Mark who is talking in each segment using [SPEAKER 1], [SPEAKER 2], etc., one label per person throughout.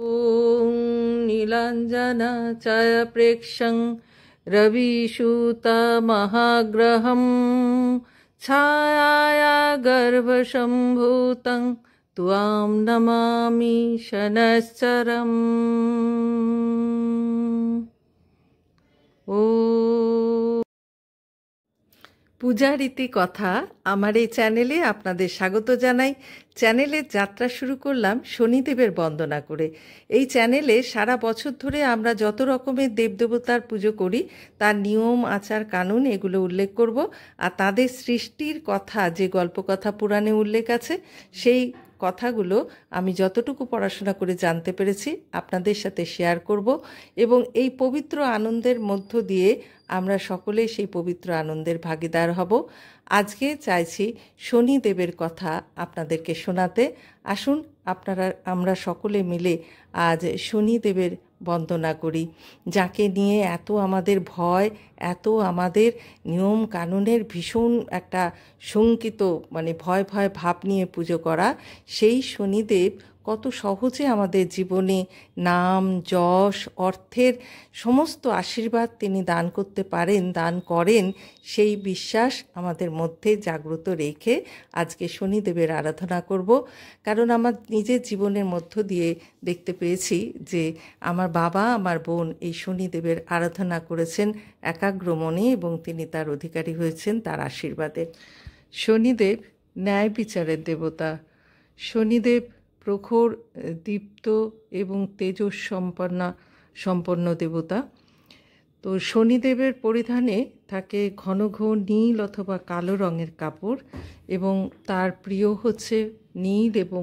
[SPEAKER 1] ॐ नीलाञ्जनचयप्रेक्षं रविसूतमहाग्रहं छायाया गर्भसम्भूतं त्वां नमामि शनैश्चरम्। ॐ পূজারীতি কথা আমার এই চ্যানেলে আপনাদের স্বাগত জানাই। চ্যানেলের যাত্রা শুরু করলাম শনিদেবের বন্দনা করে। এই চ্যানেলে সারা বছর ধরে আমরা যত রকমের দেবদেবতার পুজো করি তার নিয়ম আচার কানুন এগুলো উল্লেখ করব, আর তাদের সৃষ্টির কথা যে গল্পকথা পুরাণে উল্লেখ আছে সেই কথাগুলো আমি যতটুকু পড়াশোনা করে জানতে পেরেছি আপনাদের সাথে শেয়ার করব, এবং এই পবিত্র আনন্দের মধ্য দিয়ে আমরা সকলে সেই পবিত্র আনন্দের ভাগীদার হব। আজকে চাইছি শনিদেবের কথা আপনাদেরকে শোনাতে। আসুন আমরা সকলে মিলে আজ শনিদেবের বন্দনা করি, যাকে নিয়ে এত আমাদের ভয়, এত আমাদের নিয়ম কানুনের ভীষণ একটা শঙ্কিত ভয় ভয় ভাব নিয়ে পুজো করা। সেই শনিদেব কত সহজে আমাদের জীবনে নাম যশ অর্থের সমস্ত আশীর্বাদ তিনি দান করতে পারেন, দান করেন, সেই বিশ্বাস আমাদের মধ্যে জাগ্রত রেখে আজকে শনিদেবের আরাধনা করব। কারণ আমার নিজের জীবনের মধ্য দিয়ে দেখতে পেয়েছি যে আমার বাবা আমার বোন এই শনিদেবের আরাধনা করেছেন একাগ্র মনে, এবং তিনি তার অধিকারী হয়েছেন তার আশীর্বাদে। শনিদেব ন্যায় বিচারের দেবতা। শনিদেব প্রখর দীপ্ত এবং তেজস সম্পন্ন দেবতা। তো শনিদেবের পরিধানে থাকে ঘন ঘন নীল অথবা কালো রঙের কাপড়, এবং তার প্রিয় হচ্ছে নীল এবং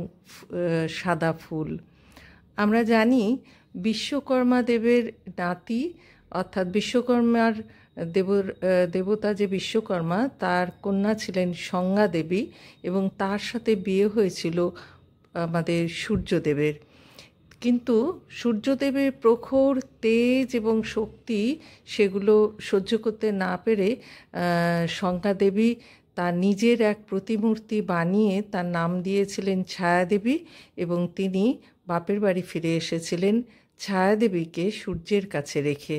[SPEAKER 1] সাদা ফুল। আমরা জানি বিশ্বকর্মা দেবের নাতি, অর্থাৎ বিশ্বকর্মার দেবতা যে বিশ্বকর্মা, তার কন্যা ছিলেন সংজ্ঞা দেবী, এবং তার সাথে বিয়ে হয়েছিল আমাদের সূর্যদেবের। কিন্তু সূর্যদেবের প্রখর তেজ এবং শক্তি সেগুলো সহ্য করতে না পেরে সংজ্ঞা দেবী তার নিজের এক প্রতিমূর্তি বানিয়ে তার নাম দিয়েছিলেন ছায়াদেবী, এবং তিনি বাপের বাড়ি ফিরে এসেছিলেন ছায়াদেবীকে সূর্যের কাছে রেখে।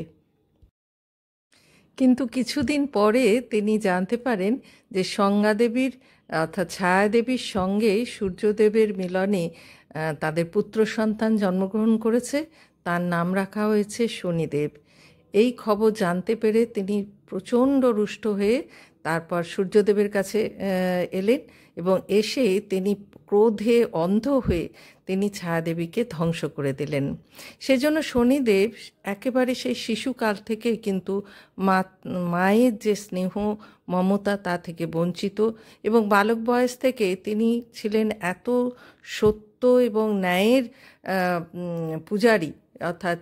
[SPEAKER 1] কিন্তু কিছুদিন পরে তিনি জানতে পারেন যে সংজ্ঞাদেবীর অর্থাৎ ছায়াদেবীর সঙ্গে সূর্যদেবের মিলনে তাদের পুত্র সন্তান জন্মগ্রহণ করেছে, তার নাম রাখা হয়েছে শনিদেব। এই খবর জানতে পেরে তিনি প্রচণ্ড রুষ্ট হয়ে তারপর সূর্যদেবের কাছে এলেন, এবং এসে তিনি ক্রোধে অন্ধ হয়ে তিনি ছায়াদেবীকে ধ্বংস করে দিলেন। সেজন্য শনিদেব একেবারে সেই শিশুকাল থেকে কিন্তু মায়ের যে স্নেহ মমতা তা থেকে বঞ্চিত, এবং বালক বয়স থেকে তিনি ছিলেন এত সত্য এবং ন্যায়ের পূজারী, অর্থাৎ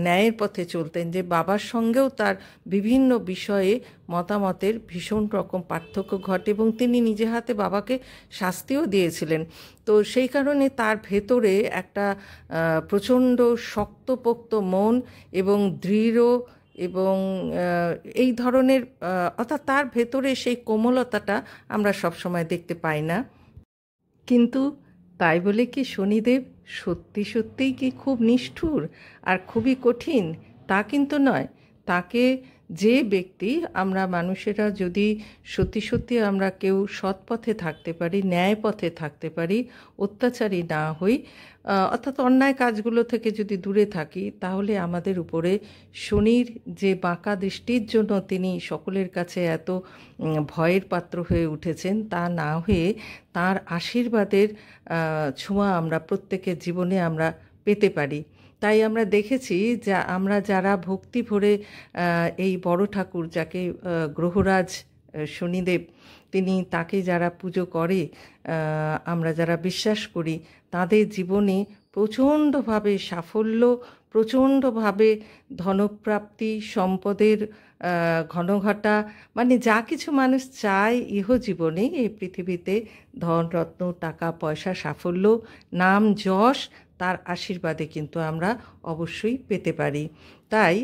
[SPEAKER 1] ন্যায়ের পথে চলতেন যে বাবার সঙ্গেও তার বিভিন্ন বিষয়ে মতামতের ভীষণ রকম পার্থক্য ঘটে, এবং তিনি নিজে হাতে বাবাকে শাস্তিও দিয়েছিলেন। তো সেই কারণে তার ভেতরে একটা প্রচণ্ড শক্তপোক্ত মন এবং দৃঢ় এবং এই ধরনের অর্থাৎ তার ভেতরে সেই কোমলতাটা আমরা সবসময় দেখতে পাই না। কিন্তু তাই বলে কি শনিদেব সত্যি সত্যিই কি খুব নিষ্ঠুর আর খুবই কঠিন? তা কিন্তু নয়। তাকে যে ব্যক্তি আমরা মানুষেরা যদি সত্যি সত্যি আমরা কেউ সৎ পথে থাকতে পারি, ন্যায় পথে থাকতে পারি, অত্যাচারী না হই, অর্থাৎ অন্যায় কাজগুলো থেকে যদি দূরে থাকি, তাহলে আমাদের উপরে শনির যে বাঁকা দৃষ্টির জন্য তিনি সকলের কাছে এত ভয়ের পাত্র হয়ে উঠেছেন, তা না হয়ে তার আশীর্বাদের ছোঁয়া আমরা প্রত্যেকের জীবনে আমরা পেতে পারি। তাই আমরা দেখেছি যা আমরা যারা ভক্তি ভরে এই বড় ঠাকুর যাকে গ্রহরাজ শনিদেব, তাকে যারা পুজো করে, আমরা যারা বিশ্বাস করি, তাদের জীবনে প্রচণ্ডভাবে সাফল্য, প্রচণ্ডভাবে ধনপ্রাপ্তি, সম্পদের ঘনঘটা, যা কিছু মানুষ চায় ইহজীবনে এই পৃথিবীতে, ধনরত্ন টাকা পয়সা সাফল্য নাম যশ, তার আশীর্বাদে কিন্তু আমরা অবশ্যই পেতে পারি। তাই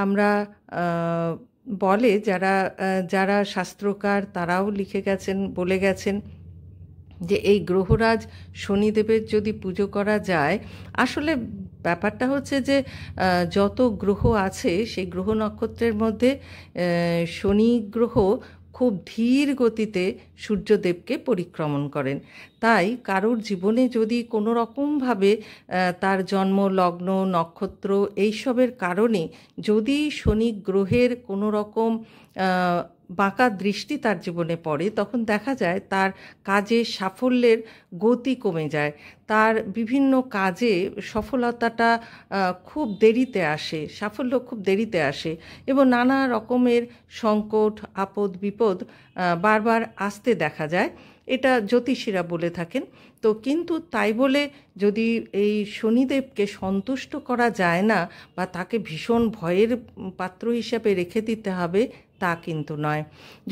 [SPEAKER 1] আমরা বলে যারা শাস্ত্রকার তারাও লিখে গেছেন, বলে গেছেন যে এই গ্রহরাজ শনিদেবের যদি পুজো করা যায়, আসলে ব্যাপারটা হচ্ছে যে যত গ্রহ আছে সেই গ্রহ নক্ষত্রের মধ্যে শনি গ্রহ খুব ধীর গতিতে সূর্যদেবকে পরিক্রমণ করেন। তাই কারোর জীবনে যদি কোনো রকমভাবে তার জন্ম লগ্ন নক্ষত্র এইসবের কারণে যদি শনি গ্রহের কোনো রকম বাঁকা দৃষ্টি তার জীবনে পড়ে, তখন দেখা যায় তার কাজে সাফল্যের গতি কমে যায়, তার বিভিন্ন কাজে সফলতাটা খুব দেরিতে আসে, সাফল্য খুব দেরিতে আসে এবং নানা রকমের সংকট আপদ বিপদ বারবার আসতে দেখা যায়। এটা জ্যোতিষীরা বলে থাকেন। তো কিন্তু তাই বলে যদি এই শনিদেবকে সন্তুষ্ট করা যায় না বা তাকে ভীষণ ভয়ের পাত্র হিসাবে রেখে দিতে হবে তা কিন্তু নয়।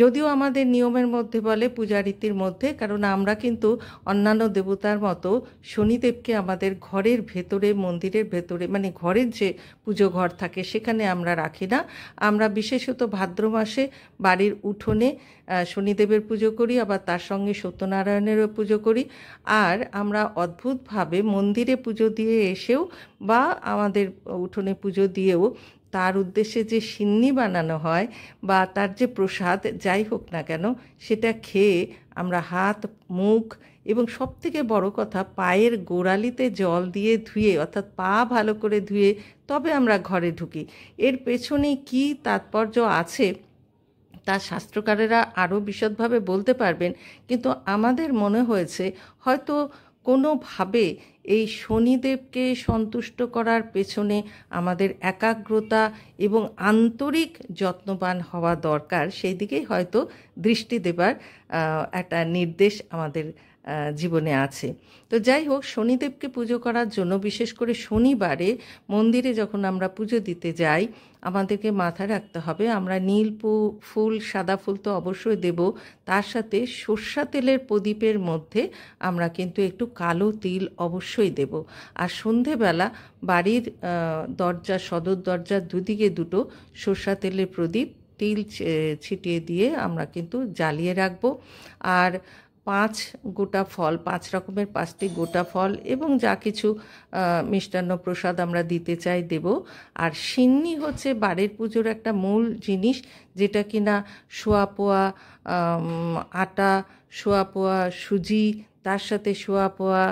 [SPEAKER 1] যদিও আমাদের নিয়মের মধ্যে বলে, পূজারীতির মধ্যে, কারণ আমরা কিন্তু অন্যান্য দেবতার মতো শনিদেবকে আমাদের ঘরের ভেতরে, মন্দিরের ভেতরে, মানে ঘরের যে পুজো ঘর থাকে সেখানে আমরা রাখি না। আমরা বিশেষত ভাদ্র মাসে বাড়ির উঠোনে শনিদেবের পুজো করি, আবার তার সঙ্গে সত্যনারায়ণেরও পুজো করি। আর আমরা অদ্ভুতভাবে মন্দিরে পুজো দিয়ে এসেও বা আমাদের উঠোনে পুজো দিয়েও তার উদ্দেশ্যে যে সিন্নি বানানো হয় বা তার যে প্রসাদ যাই হোক না কেন, সেটা খেয়ে আমরা হাত মুখ এবং সবথেকে বড় কথা পায়ের গোড়ালিতে জল দিয়ে ধুয়ে, অর্থাৎ পা ভালো করে ধুয়ে তবে আমরা ঘরে ঢুকি। এর পেছনে কি তাৎপর্য আছে তা শাস্ত্রকারেরা আরও বিশদভাবে বলতে পারবেন, কিন্তু আমাদের মনে হয়েছে হয়তো কোনোভাবে এই শনিদেবকে সন্তুষ্ট করার পেছনে আমাদের একাগ্রতা এবং আন্তরিক যত্নবান হওয়া দরকার, সেই দিকেই হয়তো দৃষ্টি দেবার একটা নির্দেশ আমাদের জীবনে আছে। তো যাই হোক, শনিদেবকে পুজো করার জন্য বিশেষ করে শনিবারে মন্দিরে যখন আমরা পুজো দিতে যাই, আমাদেরকে মাথায় রাখতে হবে আমরা নীল ফুল সাদা ফুল তো অবশ্যই দেব, তার সাথে সর্ষা তেলের প্রদীপের মধ্যে আমরা কিন্তু একটু কালো তিল অবশ্যই দেব। আর সন্ধেবেলা বাড়ির দরজা, সদর দরজার দুদিকে দুটো সর্ষা তেলের প্রদীপ তিল ছিটিয়ে দিয়ে আমরা কিন্তু জ্বালিয়ে রাখবো। আর 5 গোটা ফল, 5 রকমের 5টি গোটা ফল এবং যা কিছু মিষ্টান্ন প্রসাদ আমরা দিতে চাই দেব। আর সিন্নি হচ্ছে বাড়ির পুজোর একটা মূল জিনিস, যেটা কিনা সোয়া পোয়া আটা, সোয়া পোয়া সুজি, তার সাথে সোয়া পোয়া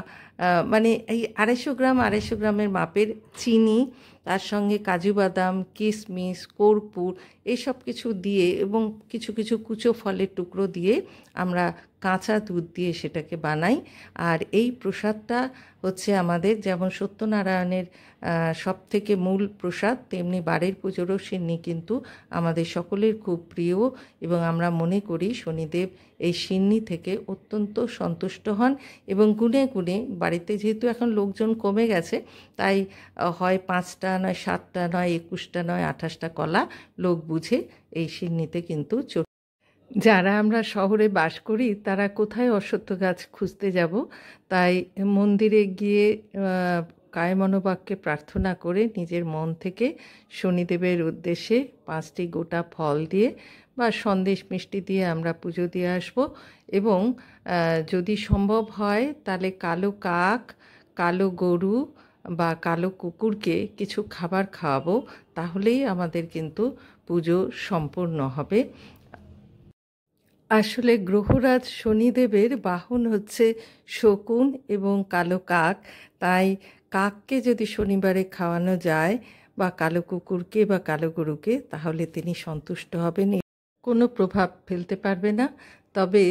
[SPEAKER 1] মানে এই 250 গ্রামের মাপের চিনি, তার সঙ্গে কাজু বাদাম, কিশমিশ, কর্পূর এইসব কিছু দিয়ে এবং কিছু কিছু কুচো ফলের টুকরো দিয়ে আমরা কাঁচা দুধ দিয়ে সেটাকে বানাই। আর এই প্রসাদটা হচ্ছে আমাদের যেমন সত্যনারায়ণের সবথেকে মূল প্রসাদ, তেমনি বাড়ির পুজোরও সিন্নি কিন্তু আমাদের সকলের খুব প্রিয় এবং আমরা মনে করি শনিদেব এই সিন্নি থেকে অত্যন্ত সন্তুষ্ট হন এবং গুণে গুণে বাড়িতে যেহেতু এখন লোকজন কমে গেছে, তাই হয় 5টা নয় 7টা নয় 21টা নয় 28টা কলা লোক বুঝে এই সিন্নিতে কিন্তু যারা আমরা শহরে বাস করি তারা কোথায় অশ্বত্থ গাছ খুঁজতে যাব, তাই মন্দিরে গিয়ে কায়মনোবাক্যে প্রার্থনা করে নিজের মন থেকে শনিদেবের উদ্দেশ্যে 5টি গোটা ফল দিয়ে বা সন্দেশ মিষ্টি দিয়ে আমরা পুজো দিয়ে আসব। এবং যদি সম্ভব হয় তাহলে কালো কাক, কালো গরু বা কালো কুকুরকে কিছু খাবার খাওয়াবো, তাহলেই আমাদের কিন্তু পুজো সম্পূর্ণ হবে। আসলে গ্রহরাজ শনিদেবের বাহন হচ্ছে শকুন এবং কালো কাক, তাই কাককে যদি শনিবারে খাওয়ানো যায় বা কালো কুকুরকে বা কালো গরুকে, তাহলে তিনি সন্তুষ্ট হবেন, কোনো প্রভাব ফেলতে পারবে না। তবে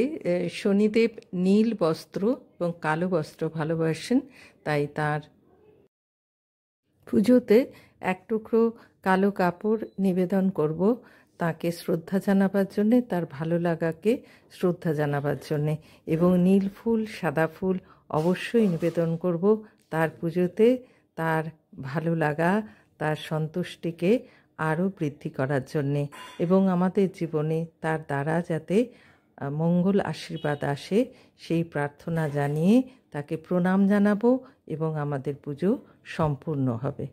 [SPEAKER 1] শনিদেব নীল বস্ত্র এবং কালো বস্ত্র ভালোবাসেন, তাই তার পুজোতে এক টুকরো কালো কাপড় নিবেদন করব তাকে শ্রদ্ধা জানাবার জন্যে, তার ভালো লাগাকে শ্রদ্ধা জানাবার জন্যে। এবং নীল ফুল সাদা ফুল অবশ্যই নিবেদন করব তার পুজোতে, তার ভালো লাগা, তার সন্তুষ্টিকে আরও বৃদ্ধি করার জন্যে এবং আমাদের জীবনে তার দ্বারা যাতে মঙ্গল আশীর্বাদ আসে সেই প্রার্থনা জানিয়ে তাকে প্রণাম জানাবো এবং আমাদের পুজো সম্পূর্ণ হবে।